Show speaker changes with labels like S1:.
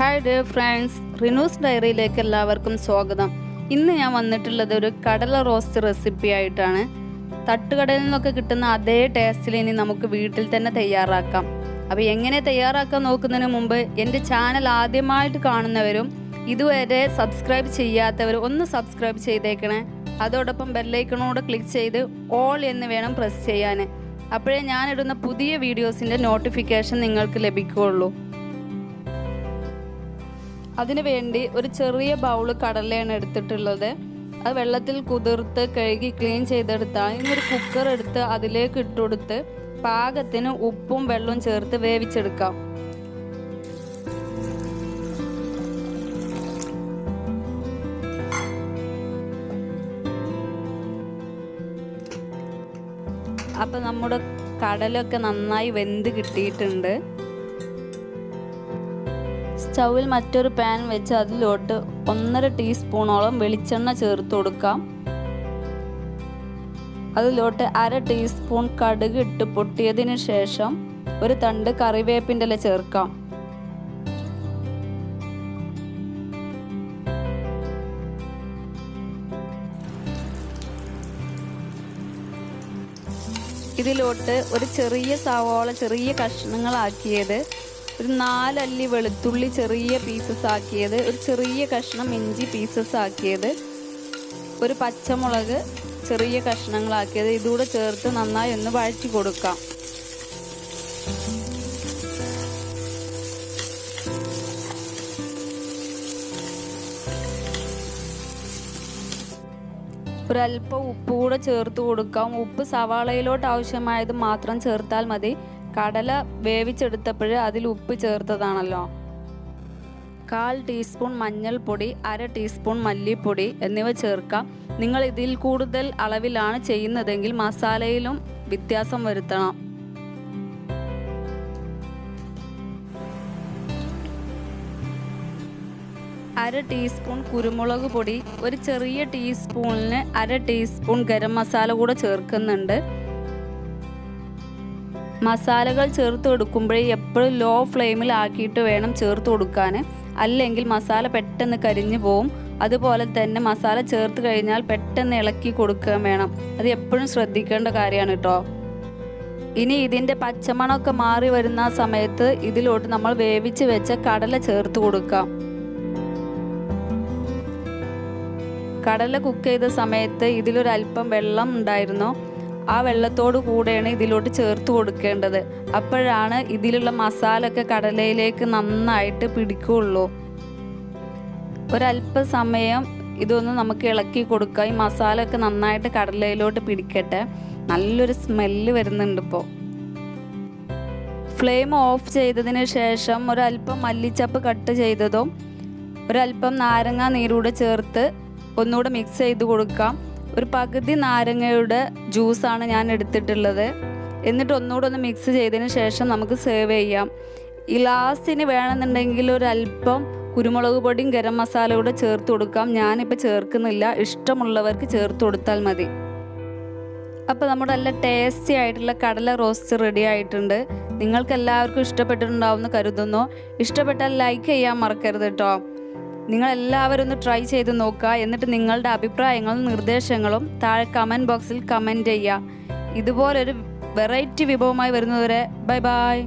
S1: Hi dear friends, Rinus ഡയറിയിലേക്ക് എല്ലാവർക്കും സ്വാഗതം. ഇന്ന് ഞാൻ വന്നിട്ടുള്ളത് ഒരു കടല റോസ്റ്റ് റെസിപ്പി ആയിട്ടാണ്. തട്ടുകടയിൽ നിന്നൊക്കെ കിട്ടുന്ന അതേ ടേസ്റ്റിൽ ഇനി നമുക്ക് വീട്ടിൽ തന്നെ തയ്യാറാക്കാം. അപ്പോൾ എങ്ങനെ തയ്യാറാക്കാൻ നോക്കുന്നതിന് മുമ്പ് എൻ്റെ ചാനൽ ആദ്യമായിട്ട് കാണുന്നവരും ഇതുവരെ സബ്സ്ക്രൈബ് ചെയ്യാത്തവരും ഒന്ന് സബ്സ്ക്രൈബ് ചെയ്തേക്കണേ. അതോടൊപ്പം ബെല്ലൈക്കണോട് ക്ലിക്ക് ചെയ്ത് ഓൾ എന്ന് വേണം പ്രസ് ചെയ്യാൻ. അപ്പോഴേ ഞാനിടുന്ന പുതിയ വീഡിയോസിൻ്റെ നോട്ടിഫിക്കേഷൻ നിങ്ങൾക്ക് ലഭിക്കുകയുള്ളൂ. അതിനു വേണ്ടി ഒരു ചെറിയ ബൗള് കടലയാണ് എടുത്തിട്ടുള്ളത്. അത് വെള്ളത്തിൽ കുതിർത്ത് കഴുകി ക്ലീൻ ചെയ്തെടുത്താണ്. ഇന്നൊരു കുക്കർ എടുത്ത് അതിലേക്ക് ഇട്ടുകൊടുത്ത് പാകത്തിന് ഉപ്പും വെള്ളവും ചേർത്ത് വേവിച്ചെടുക്കാം. അപ്പം നമ്മുടെ കടലൊക്കെ നന്നായി വെന്ത് കിട്ടിയിട്ടുണ്ട്. സ്റ്റൗവിൽ മറ്റൊരു പാൻ വെച്ച് അതിലോട്ട് 1.5 ടീസ്പൂണോളം വെളിച്ചെണ്ണ ചേർത്ത് കൊടുക്കാം. അതിലോട്ട് 1/2 ടീസ്പൂൺ കടുക് ഇട്ട് പൊട്ടിയതിന് ശേഷം ഒരു തണ്ട് കറിവേപ്പിൻ്റെ ഇല ചേർക്കാം. ഇതിലോട്ട് ഒരു ചെറിയ സവാള ചെറിയ കഷ്ണങ്ങളാക്കിയത്, ഒരു 4 അല്ലി വെളുത്തുള്ളി ചെറിയ പീസസ് ആക്കിയത്, ഒരു ചെറിയ കഷ്ണം ഇഞ്ചി പീസസ് ആക്കിയത്, ഒരു പച്ചമുളക് ചെറിയ കഷ്ണങ്ങളാക്കിയത് ഇതുകൂടെ ചേർത്ത് നന്നായി ഒന്ന് വഴറ്റി കൊടുക്കാം. ഒരല്പം ഉപ്പ് കൂടെ ചേർത്ത് കൊടുക്കാം. ഉപ്പ് സവാളയിലോട്ട് ആവശ്യമായത് മാത്രം ചേർത്താൽ മതി. കടല വേവിച്ചെടുത്തപ്പോൾ അതിൽ ഉപ്പ് ചേർത്തതാണല്ലോ. 1/4 ടീസ്പൂൺ മഞ്ഞൾപ്പൊടി, 1/2 ടീസ്പൂൺ മല്ലിപ്പൊടി എന്നിവ ചേർക്കാം. നിങ്ങൾ ഇതിൽ കൂടുതൽ അളവിലാണ് ചെയ്യുന്നതെങ്കിൽ മസാലയിലും വ്യത്യാസം വരുത്തണം. അര ടീസ്പൂൺ കുരുമുളക് പൊടി, ഒരു ചെറിയ ടീസ്പൂണിന് 1/2 ടീസ്പൂൺ ഗരം മസാല കൂടെ ചേർക്കുന്നുണ്ട്. മസാലകൾ ചേർത്ത് കൊടുക്കുമ്പോഴേ എപ്പോഴും ലോ ഫ്ലെയിമിൽ ആക്കിയിട്ട് വേണം ചേർത്ത് കൊടുക്കാൻ, അല്ലെങ്കിൽ മസാല പെട്ടെന്ന് കരിഞ്ഞു പോവും. അതുപോലെ തന്നെ മസാല ചേർത്ത് കഴിഞ്ഞാൽ പെട്ടെന്ന് ഇളക്കി കൊടുക്കാൻ വേണം. അത് എപ്പോഴും ശ്രദ്ധിക്കേണ്ട കാര്യമാണ് കേട്ടോ. ഇനി ഇതിൻ്റെ പച്ചമണമൊക്കെ മാറി വരുന്ന സമയത്ത് ഇതിലോട്ട് നമ്മൾ വേവിച്ച് വെച്ച കടല ചേർത്ത് കൊടുക്കാം. കടല കുക്ക് ചെയ്ത സമയത്ത് ഇതിലൊരല്പം വെള്ളം ഉണ്ടായിരുന്നു. ആ വെള്ളത്തോട് കൂടെയാണ് ഇതിലോട്ട് ചേർത്ത് കൊടുക്കേണ്ടത്. അപ്പോഴാണ് ഇതിലുള്ള മസാല ഒക്കെ കടലയിലേക്ക് നന്നായിട്ട് പിടിക്കുകയുള്ളൂ. ഒരല്പ സമയം ഇതൊന്ന് നമുക്ക് ഇളക്കി കൊടുക്കാം. ഈ മസാല ഒക്കെ നന്നായിട്ട് കടലയിലോട്ട് പിടിക്കട്ടെ. നല്ലൊരു സ്മെല്ല് വരുന്നുണ്ട് ഇപ്പോൾ. ഫ്ലെയിം ഓഫ് ചെയ്തതിന് ശേഷം ഒരല്പം മല്ലിച്ചപ്പ് കട്ട് ചെയ്തതും ഒരല്പം നാരങ്ങ നീരൂടെ ചേർത്ത് ഒന്നുകൂടെ മിക്സ് ചെയ്ത് കൊടുക്കാം. ഒരു പകുതി നാരങ്ങയുടെ ജ്യൂസാണ് ഞാൻ എടുത്തിട്ടുള്ളത്. എന്നിട്ട് ഒന്നുകൂടെ ഒന്ന് മിക്സ് ചെയ്തതിന് ശേഷം നമുക്ക് സെർവ് ചെയ്യാം. ഈ ലാസ്റ്റിന് വേണമെന്നുണ്ടെങ്കിൽ ഒരല്പം കുരുമുളക് പൊടിയും ഗരം മസാല കൂടെ ചേർത്ത് കൊടുക്കാം. ഞാനിപ്പോൾ ചേർക്കുന്നില്ല, ഇഷ്ടമുള്ളവർക്ക് ചേർത്ത് കൊടുത്താൽ മതി. അപ്പോൾ നമ്മുടെ നല്ല ടേസ്റ്റി ആയിട്ടുള്ള കടല റോസ്റ്റ് റെഡി ആയിട്ടുണ്ട്. നിങ്ങൾക്ക് എല്ലാവർക്കും ഇഷ്ടപ്പെട്ടിട്ടുണ്ടാവുമെന്ന് കരുതുന്നു. ഇഷ്ടപ്പെട്ടാൽ ലൈക്ക് ചെയ്യാൻ മറക്കരുത് കേട്ടോ. നിങ്ങളെല്ലാവരും ഒന്ന് ട്രൈ ചെയ്ത് നോക്കുക. എന്നിട്ട് നിങ്ങളുടെ അഭിപ്രായങ്ങളും നിർദ്ദേശങ്ങളും താഴെ കമൻറ്റ് ബോക്സിൽ കമൻറ്റ് ചെയ്യുക. ഇതുപോലൊരു വെറൈറ്റി വിഭവമായി വരുന്നതുവരെ ബൈ ബൈ.